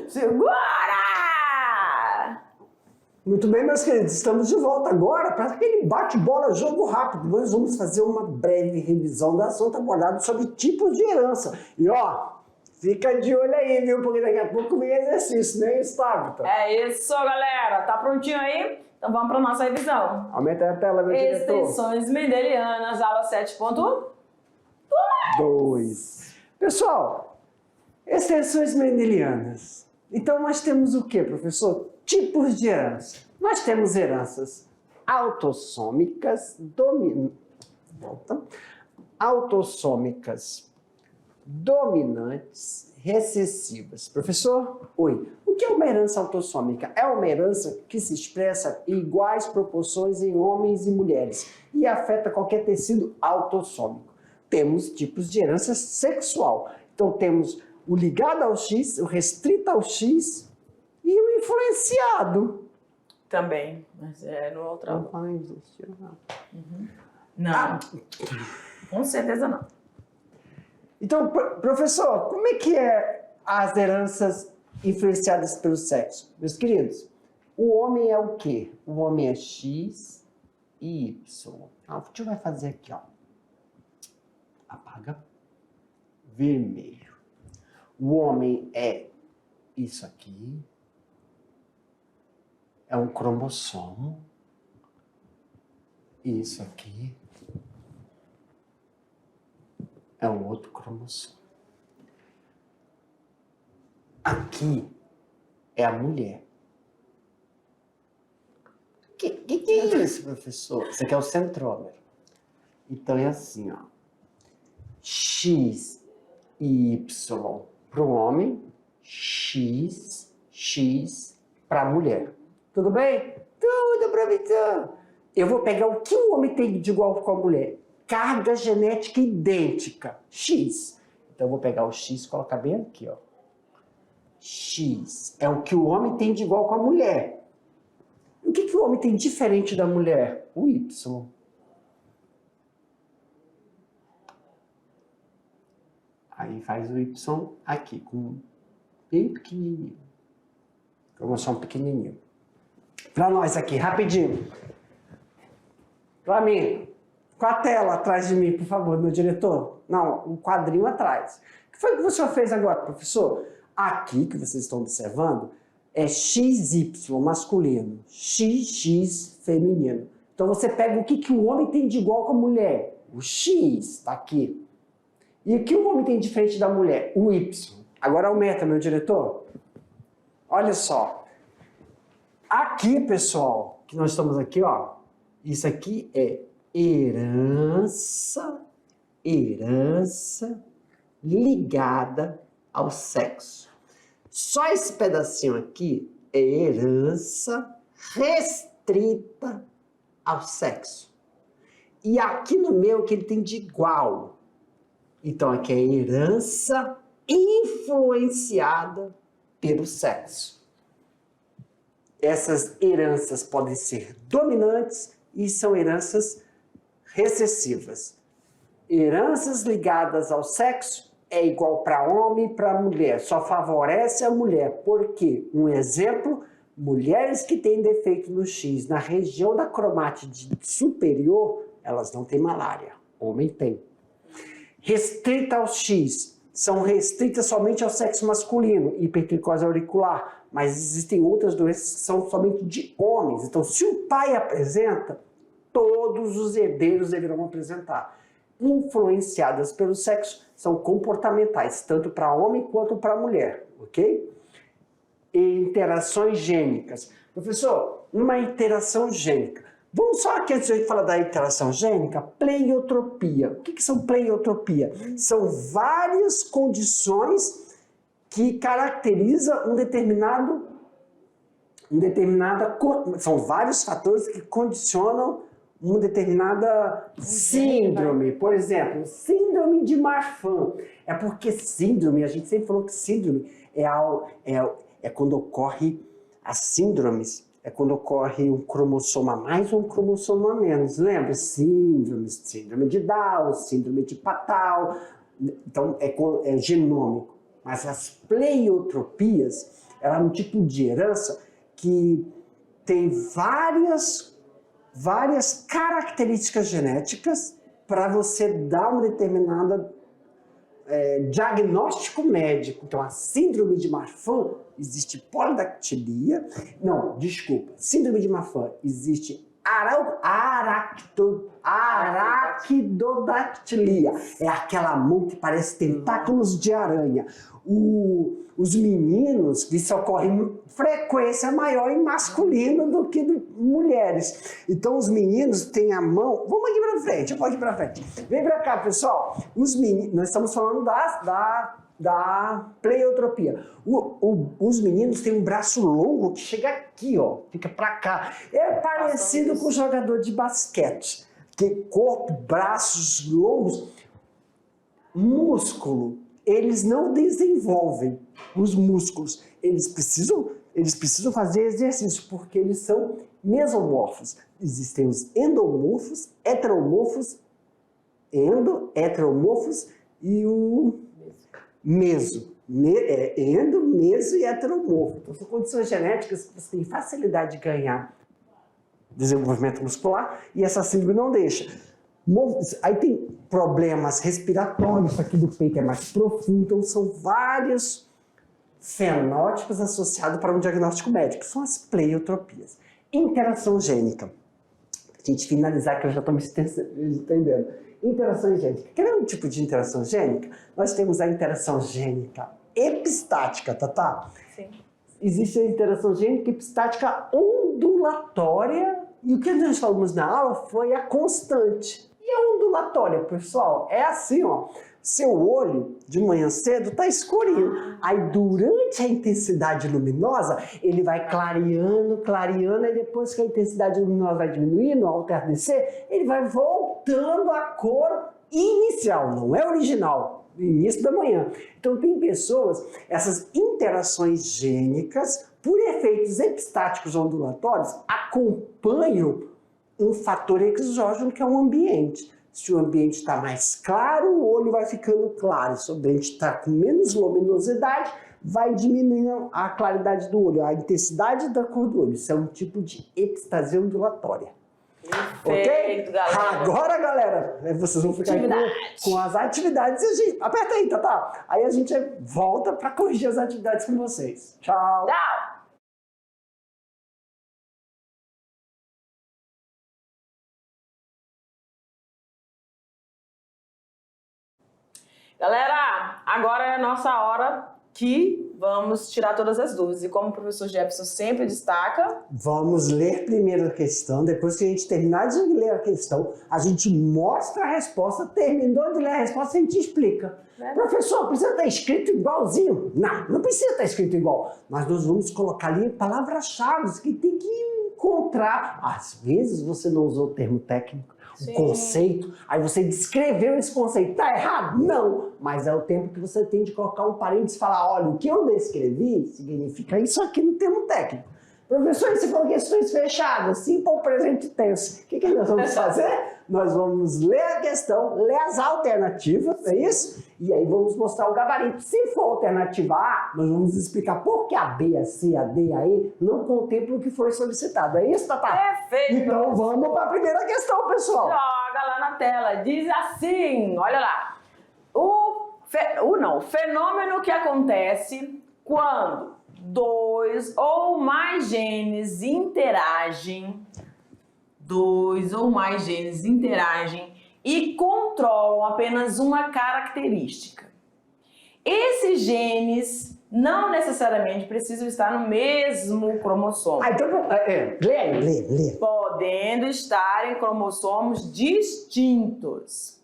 Segura! Muito bem, meus queridos, estamos de volta agora para aquele bate-bola, jogo rápido. Nós vamos fazer uma breve revisão do assunto abordado sobre tipos de herança. E ó, fica de olho aí, viu? Porque daqui a pouco vem exercício, né, Tabita? É isso, galera. Tá prontinho aí? Então vamos para nossa revisão. Aumenta a tela, meu diretor. Extensões mendelianas, aula 7.2. Pessoal, extensões mendelianas. Então nós temos o que, professor? Tipos de herança. Nós temos heranças autossômicas, dominantes, recessivas. Professor? Oi. O que é uma herança autossômica? É uma herança que se expressa em iguais proporções em homens e mulheres e afeta qualquer tecido autossômico. Temos tipos de herança sexual. Então temos o ligado ao X, o restrito ao X e o influenciado. Também, mas no outro. Não vai existir, não. Não, com certeza não. Então, professor, como é que é as heranças influenciadas pelo sexo? Meus queridos, o homem é o quê? O homem é X e Y. A gente vai fazer aqui, ó. Apaga. Vermelho. O homem é isso aqui. É um cromossomo. Isso aqui é um outro cromossomo. Aqui é a mulher. Que é isso, professor? Isso aqui é o centrómero. Então é assim, ó. X e Y para o homem, X para a mulher. Tudo bem? Tudo, professor. Eu vou pegar o que o homem tem de igual com a mulher. Carga genética idêntica, X. Então eu vou pegar o X e colocar bem aqui, ó. X é o que o homem tem de igual com a mulher. O que o homem tem diferente da mulher? O Y. Aí faz o Y aqui, com bem pequenininho. Cromossomo pequenininho. Para nós aqui, rapidinho. Para mim. Com a tela atrás de mim, por favor, meu diretor. Não, um quadrinho atrás. O que foi que o senhor fez agora, professor? Aqui, que vocês estão observando, é XY masculino, XX feminino. Então você pega o que o homem tem de igual com a mulher. O X está aqui. E o que o homem tem diferente da mulher? O Y. Agora aumenta, meu diretor. Olha só. Aqui, pessoal, que nós estamos aqui, ó. Isso aqui é herança ligada ao sexo. Só esse pedacinho aqui é herança restrita ao sexo. E aqui no meu que ele tem de igual. Então aqui é herança influenciada pelo sexo. Essas heranças podem ser dominantes e são heranças recessivas. Heranças ligadas ao sexo é igual para homem e para mulher, só favorece a mulher. Por quê? Um exemplo, mulheres que têm defeito no X na região da cromátide superior, elas não têm malária, homem tem. Restrita ao X, são restritas somente ao sexo masculino, hipertricose auricular, mas existem outras doenças que são somente de homens. Então, se o pai apresenta, todos os herdeiros deverão apresentar. Influenciadas pelo sexo, são comportamentais, tanto para homem quanto para mulher, ok? E interações gênicas. Professor, uma interação gênica. Vamos só aqui, antes de falar da interação gênica, pleiotropia. O que são pleiotropia? São várias condições que caracterizam são vários fatores que condicionam uma determinada síndrome. Por exemplo, síndrome de Marfan. É porque síndrome, a gente sempre falou que síndrome é quando ocorre as síndromes, é quando ocorre um cromossomo a mais ou um cromossomo a menos. Lembra? Síndrome de Down, síndrome de Patau. Então, é genômico. Mas as pleiotropias, ela é um tipo de herança que tem várias características genéticas para você dar uma determinada diagnóstico médico. Então, a síndrome de Marfan, existe polidactilia. Não, desculpa. Síndrome de Marfan, existe araquidodactilia. É aquela mão que parece tentáculos de aranha. Os meninos, isso ocorre em frequência maior em masculino do que em mulheres. Então, os meninos têm a mão... Vamos aqui pra frente, eu vou aqui pra frente. Vem pra cá, pessoal. Os meninos, nós estamos falando da pleiotropia. Os meninos têm um braço longo que chega aqui, ó, fica pra cá. É parecido com o jogador de basquete. Que corpo, braços longos, músculo. Eles não desenvolvem os músculos. Eles precisam fazer exercício, porque eles são mesomorfos. Existem os endomorfos, heteromorfos, heteromorfos e o meso. Endo, meso e heteromorfo. Então, são condições genéticas que você tem facilidade de ganhar desenvolvimento muscular e essa síndrome não deixa. Aí tem problemas respiratórios, aqui do peito é mais profundo, então são vários fenótipos associados para um diagnóstico médico, são as pleiotropias. Interação gênica. A gente finalizar, que eu já estou me entendendo. Interação gênica. Quer ver um tipo de interação gênica? Nós temos a interação gênica epistática, tá? Sim. Existe a interação gênica epistática ondulatória, e o que nós falamos na aula foi a constante. E a ondulatória, pessoal, é assim, ó. Seu olho, de manhã cedo, tá escurinho. Aí, durante a intensidade luminosa, ele vai clareando, e depois que a intensidade luminosa vai diminuindo, ao entardecer, ele vai voltando à cor inicial, não é original, no início da manhã. Então, tem pessoas, essas interações gênicas, por efeitos epistáticos ondulatórios, acompanham um fator exógeno que é o ambiente. Se o ambiente está mais claro, o olho vai ficando claro. Se o ambiente está com menos luminosidade, vai diminuindo a claridade do olho, a intensidade da cor do olho. Isso é um tipo de epistasia ondulatória. Perfeito, ok? galera. Agora, galera, vocês vão ficar com as atividades. Aperta aí, Tatá. Aí a gente volta para corrigir as atividades com vocês. Tchau. Tchau. Galera, agora é a nossa hora que vamos tirar todas as dúvidas. E como o professor Jefferson sempre destaca... Vamos ler primeiro a questão, depois que a gente terminar de ler a questão, a gente mostra a resposta, terminou de ler a resposta, a gente explica. Professor, precisa estar escrito igualzinho? Não precisa estar escrito igual. Mas nós vamos colocar ali palavras-chave que tem que encontrar. Às vezes você não usou o termo técnico. Sim. Conceito, aí você descreveu esse conceito, tá errado? Não, mas é o tempo que você tem de colocar um parênteses e falar, olha, o que eu descrevi significa isso aqui no termo técnico. Professor, se for questões fechadas, simple presente tense, o que nós vamos fazer? Nós vamos ler a questão, ler as alternativas, é isso? E aí vamos mostrar o gabarito. Se for alternativa A, nós vamos explicar por que a B, a C, a D, a E não contemplam o que foi solicitado. É isso, Tatá? Perfeito. Então vamos para a primeira questão, pessoal. Joga lá na tela. Diz assim, olha lá. O fenômeno que acontece quando dois ou mais genes interagem e controlam apenas uma característica. Esses genes não necessariamente precisam estar no mesmo cromossomo. Então, lê. Podendo estar em cromossomos distintos.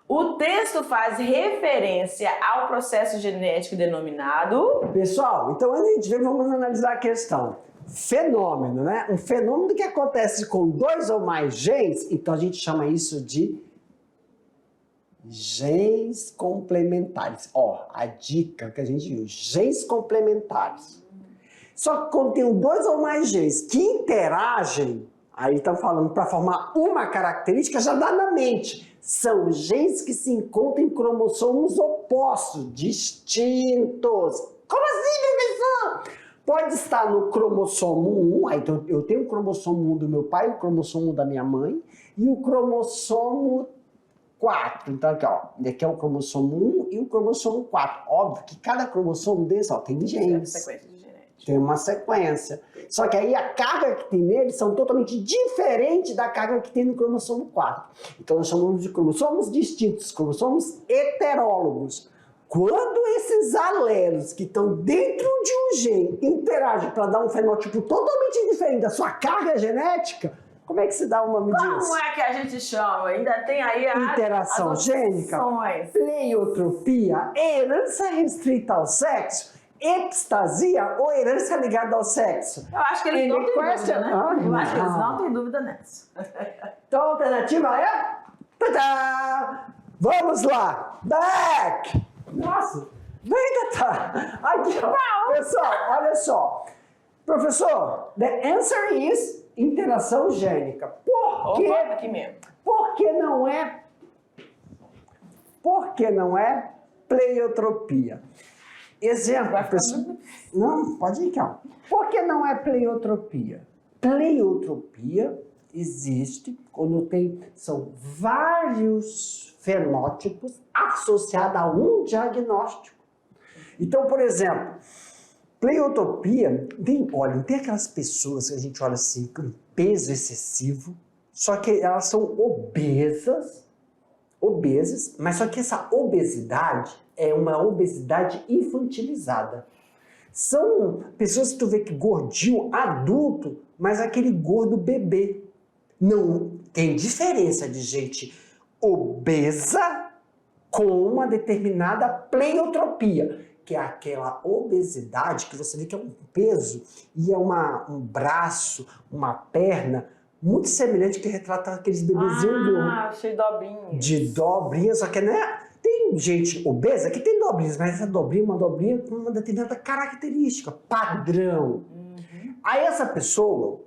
O texto faz referência ao processo genético denominado... Pessoal, então antes de a gente ver, vamos analisar a questão. Fenômeno, né? Um fenômeno que acontece com dois ou mais genes, então a gente chama isso de genes complementares. Ó, a dica que a gente viu, genes complementares. Só que quando tem 2 ou mais genes que interagem, aí estão falando para formar uma característica, já dá na mente. São genes que se encontram em cromossomos opostos, distintos. Como assim, professor? Pode estar no cromossomo 1, aí então eu tenho o cromossomo 1 do meu pai, o cromossomo 1 da minha mãe, e o cromossomo 4. Então aqui, ó, aqui é o cromossomo 1 e o cromossomo 4. Óbvio que cada cromossomo desse, ó, tem genes. Tem uma sequência. Só que aí a carga que tem neles são totalmente diferentes da carga que tem no cromossomo 4. Então nós chamamos de cromossomos distintos, cromossomos heterólogos. Quando esses alelos que estão dentro de um gene interagem para dar um fenótipo totalmente diferente da sua carga genética, como é que se dá o nome disso? Como é que a gente chama? Ainda tem aí a interação gênica, pleiotropia, herança restrita ao sexo, epistasia ou herança ligada ao sexo? Eu acho que eles não têm dúvida, né? Eu acho que eles não têm dúvida nessa. Então a alternativa é... Tadá! Vamos lá! Back! Nossa! Vem, Tata! Aqui, ó. Pessoal, olha só. Professor, the answer is interação gênica. Por quê? Opa, aqui mesmo. Por que não é... Por que não é pleiotropia? Exemplo, pessoal. Não, pode ir, calma. Por que não é pleiotropia? Pleiotropia existe quando são vários fenótipos associados a um diagnóstico. Então, por exemplo, pleiotropia, tem aquelas pessoas que a gente olha assim, com peso excessivo, só que elas são obesas, mas só que essa obesidade é uma obesidade infantilizada. São pessoas que tu vê que gordinho adulto, mas aquele gordo bebê. Não tem diferença de gente obesa com uma determinada pleiotropia, que é aquela obesidade que você vê que é um peso e é um braço, uma perna muito semelhante que retrata aqueles bebezinhos cheio de dobrinhas. De dobrinhas, só que né, tem gente obesa que tem dobrinhas, mas essa dobrinha é uma dobrinha com uma determinada característica, padrão. Aí essa pessoa,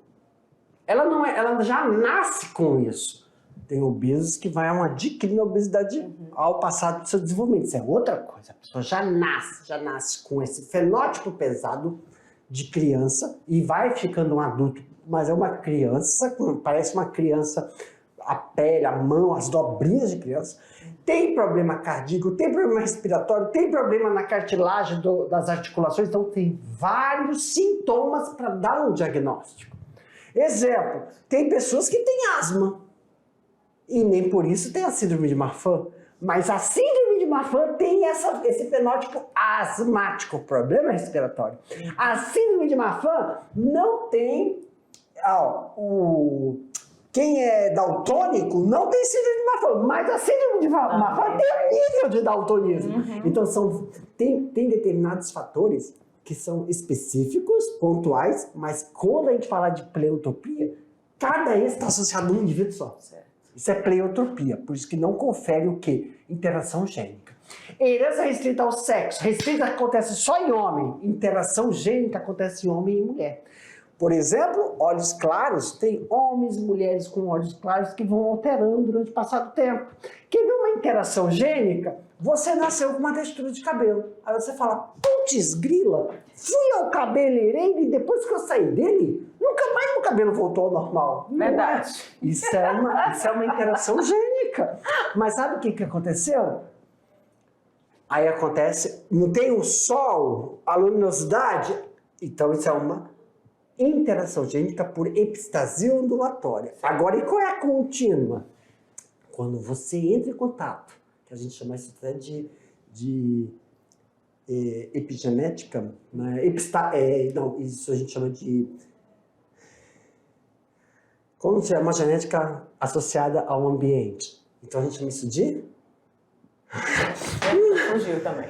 ela já nasce com isso. Tem obesos que vai adquirindo a obesidade ao passar do seu desenvolvimento. Isso é outra coisa. A pessoa já nasce com esse fenótipo pesado de criança e vai ficando um adulto, mas é uma criança, parece uma criança, a pele, a mão, as dobrinhas de criança. Tem problema cardíaco, tem problema respiratório, tem problema na cartilagem das articulações, então tem vários sintomas para dar um diagnóstico. Exemplo, tem pessoas que têm asma e nem por isso tem a síndrome de Marfan, mas a síndrome de Marfan tem esse fenótipo asmático, problema respiratório. A síndrome de Marfan não tem, quem é daltônico não tem síndrome de Marfan, mas a síndrome de Marfan tem um nível de daltonismo. Então tem determinados fatores que são específicos, pontuais, mas quando a gente fala de pleiotropia, cada esse está associado a um indivíduo só. Isso é pleiotropia, por isso que não confere o quê? Interação gênica. Herança restrita ao sexo. Restrita acontece só em homem. Interação gênica acontece em homem e mulher. Por exemplo, olhos claros, tem homens e mulheres com olhos claros que vão alterando durante o passar do tempo. Quer ver uma interação gênica? Você nasceu com uma textura de cabelo. Aí você fala, putz grila, fui ao cabeleireiro e depois que eu saí dele, nunca mais meu cabelo voltou ao normal. Verdade. Isso é uma interação gênica. Mas sabe o que aconteceu? Aí acontece, não tem o sol, a luminosidade, então isso é uma interação gênica por epistasia ondulatória. Agora, e qual é a contínua? Quando você entra em contato, que a gente chama isso até de epigenética, isso a gente chama de... Como se é uma genética associada ao ambiente? Então a gente chama isso de... Fugiu também.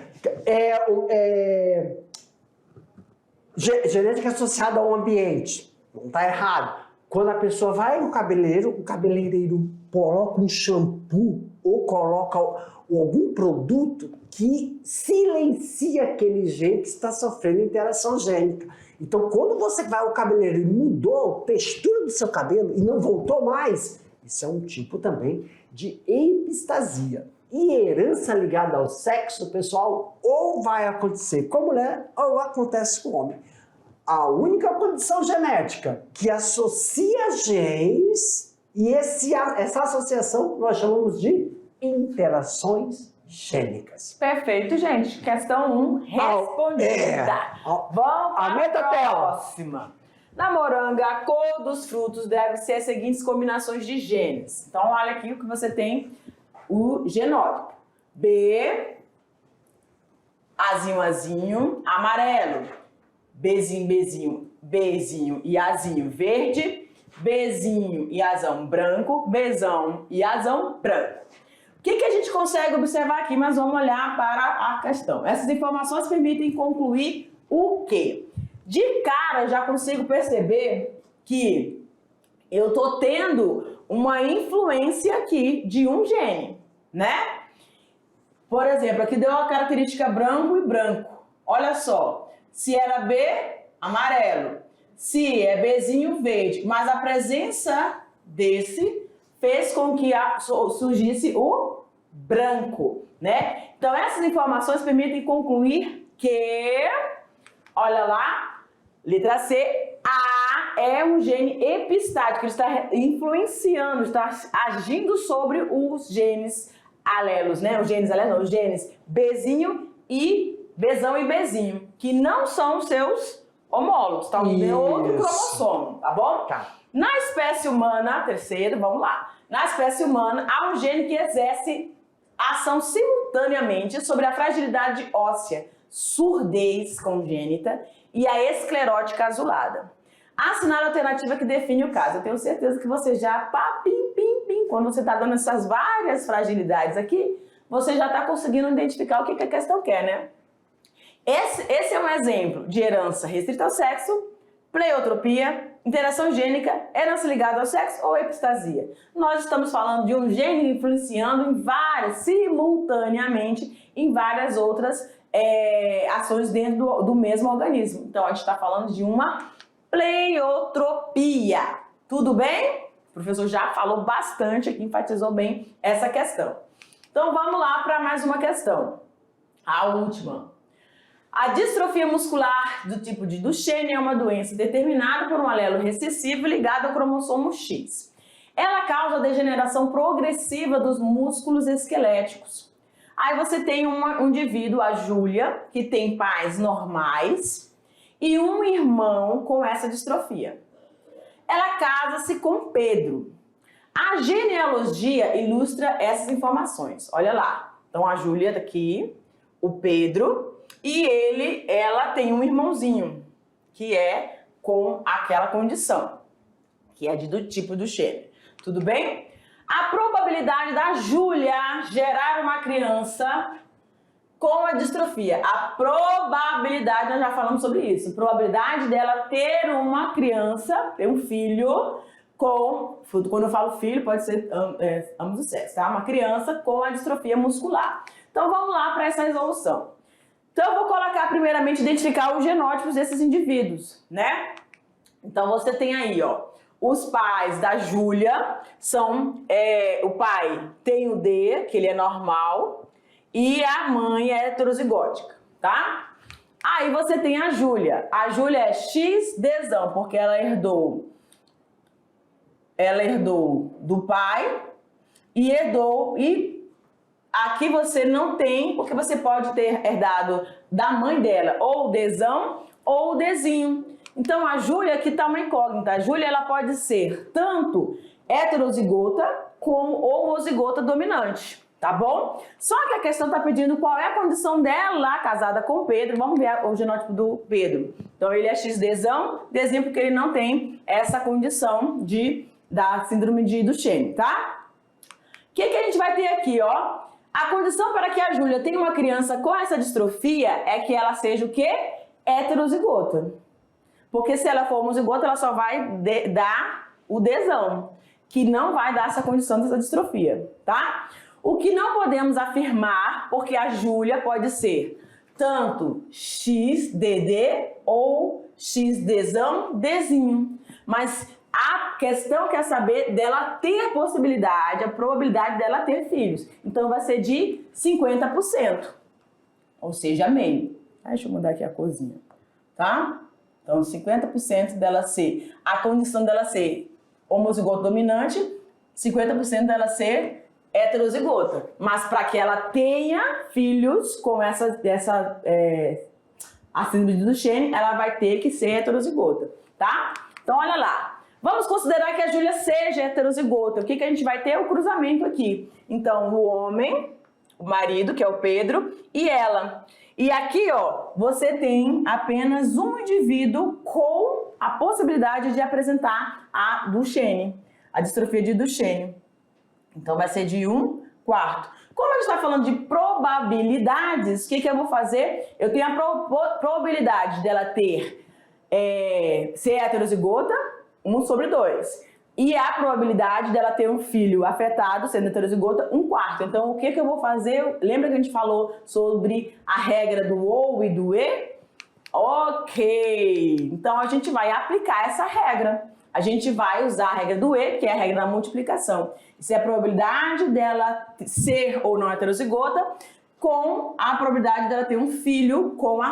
Genética associada ao ambiente. Não está errado. Quando a pessoa vai no cabeleireiro, o cabeleireiro coloca um shampoo ou coloca algum produto que silencia aquele gene que está sofrendo interação gênica. Então, quando você vai ao cabeleireiro e mudou a textura do seu cabelo e não voltou mais, isso é um tipo também de epistasia. E herança ligada ao sexo, pessoal, ou vai acontecer com a mulher ou acontece com o homem. A única condição genética que associa genes, e essa associação nós chamamos de interações gênicas. Perfeito, gente. Questão 1 respondida. Vamos Aumenta para a a tela. próxima. Na moranga, a cor dos frutos deve ser as seguintes combinações de genes. Então, olha aqui o que você tem, o genótipo. B, Azinho, azinho, amarelo. Bzinho, bezinho, Bzinho e Azinho, verde. Bzinho e azão, branco. Bzão e azão, branco. O que a gente consegue observar aqui? Mas vamos olhar para a questão. Essas informações permitem concluir o quê? De cara, já consigo perceber que eu estou tendo uma influência aqui de um gene, né? Por exemplo, aqui deu a característica branco e branco. Olha só, se era B, amarelo. Se é Bzinho, verde. Mas a presença desse fez com que surgisse o branco, né? Então, essas informações permitem concluir que, olha lá, letra C, A é um gene epistático, ele está influenciando, está agindo sobre os genes alelos, né? Os genes alelos, não, os genes Bzinho e Bzão e Bzinho, que não são seus homólogos, tá? É outro cromossomo, tá bom? Tá. Na espécie humana, terceiro, vamos lá. Na espécie humana, há um gene que exerce ação simultaneamente sobre a fragilidade óssea, surdez congênita e a esclerótica azulada. Assinale a alternativa que define o caso. Eu tenho certeza que você já, quando você está dando essas várias fragilidades aqui, você já está conseguindo identificar o que a questão quer, né? Esse é um exemplo de herança restrita ao sexo, pleiotropia, interação gênica, herança ligada ao sexo ou epistasia. Nós estamos falando de um gene influenciando simultaneamente em várias outras ações dentro do mesmo organismo. Então, a gente está falando de uma pleiotropia. Tudo bem? O professor já falou bastante aqui, enfatizou bem essa questão. Então, vamos lá para mais uma questão. A última. A distrofia muscular do tipo de Duchenne é uma doença determinada por um alelo recessivo ligado ao cromossomo X. Ela causa a degeneração progressiva dos músculos esqueléticos. Aí você tem um indivíduo, a Júlia, que tem pais normais e um irmão com essa distrofia. Ela casa-se com Pedro. A genealogia ilustra essas informações. Olha lá. Então a Júlia tá aqui, o Pedro, e ela tem um irmãozinho que é com aquela condição, que é do tipo Duchenne. Tudo bem? A probabilidade da Júlia gerar uma criança com a distrofia. A probabilidade, nós já falamos sobre isso. A probabilidade dela ter uma criança, ter um filho com... Quando eu falo filho, pode ser ambos os sexos, tá? Uma criança com a distrofia muscular. Então, vamos lá para essa resolução. Então, eu vou colocar, primeiramente, identificar os genótipos desses indivíduos, né? Então, você tem aí, ó, os pais da Júlia são... o pai tem o D, que ele é normal, e a mãe é heterozigótica, tá? Aí você tem a Júlia. A Júlia é XDzão, porque ela herdou do pai e herdou... Aqui você não tem, porque você pode ter herdado da mãe dela ou o Dzão ou o Dzinho. Então a Júlia aqui está uma incógnita. A Júlia ela pode ser tanto heterozigota como homozigota dominante, tá bom? Só que a questão está pedindo qual é a condição dela casada com o Pedro. Vamos ver o genótipo do Pedro. Então ele é XDzão, Dzinho porque ele não tem essa condição da síndrome de Duchenne, tá? O que a gente vai ter aqui, ó? A condição para que a Júlia tenha uma criança com essa distrofia é que ela seja o quê? Heterozigota. Porque se ela for homozigota, ela só vai dar o Dzão, que não vai dar essa condição dessa distrofia, tá? O que não podemos afirmar, porque a Júlia pode ser tanto XDD ou XDzão, Dzinho. Mas a questão quer saber dela ter possibilidade, a probabilidade dela ter filhos. Então vai ser de 50%, ou seja, meio. Deixa eu mudar aqui a corzinha, tá? Então 50% dela ser, a condição dela ser homozigoto dominante, 50% dela ser heterozigota. Mas para que ela tenha filhos com a síndrome de Duchenne, ela vai ter que ser heterozigota, tá? Então olha lá. Vamos considerar que a Júlia seja heterozigota. O que a gente vai ter? O cruzamento aqui. Então, o homem, o marido, que é o Pedro, e ela. E aqui, ó, você tem apenas um indivíduo com a possibilidade de apresentar a Duchenne, a distrofia de Duchenne. Então, vai ser de 1/4. Como a gente está falando de probabilidades, o que eu vou fazer? Eu tenho a probabilidade dela ter, ser heterozigota, 1/2. E a probabilidade dela ter um filho afetado, sendo heterozigota, 1/4. Então, o que eu vou fazer? Lembra que a gente falou sobre a regra do ou e do e? Ok! Então, a gente vai aplicar essa regra. A gente vai usar a regra do e, que é a regra da multiplicação. Isso é a probabilidade dela ser ou não heterozigota com a probabilidade dela ter um filho com a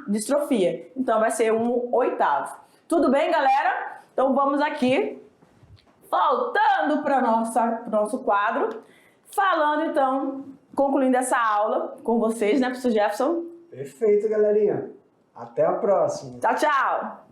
distrofia. Então, vai ser 1/8. Tudo bem, galera? Então, vamos aqui, voltando para o nosso quadro, falando, então, concluindo essa aula com vocês, né, professor Jefferson? Perfeito, galerinha. Até a próxima. Tchau, tchau!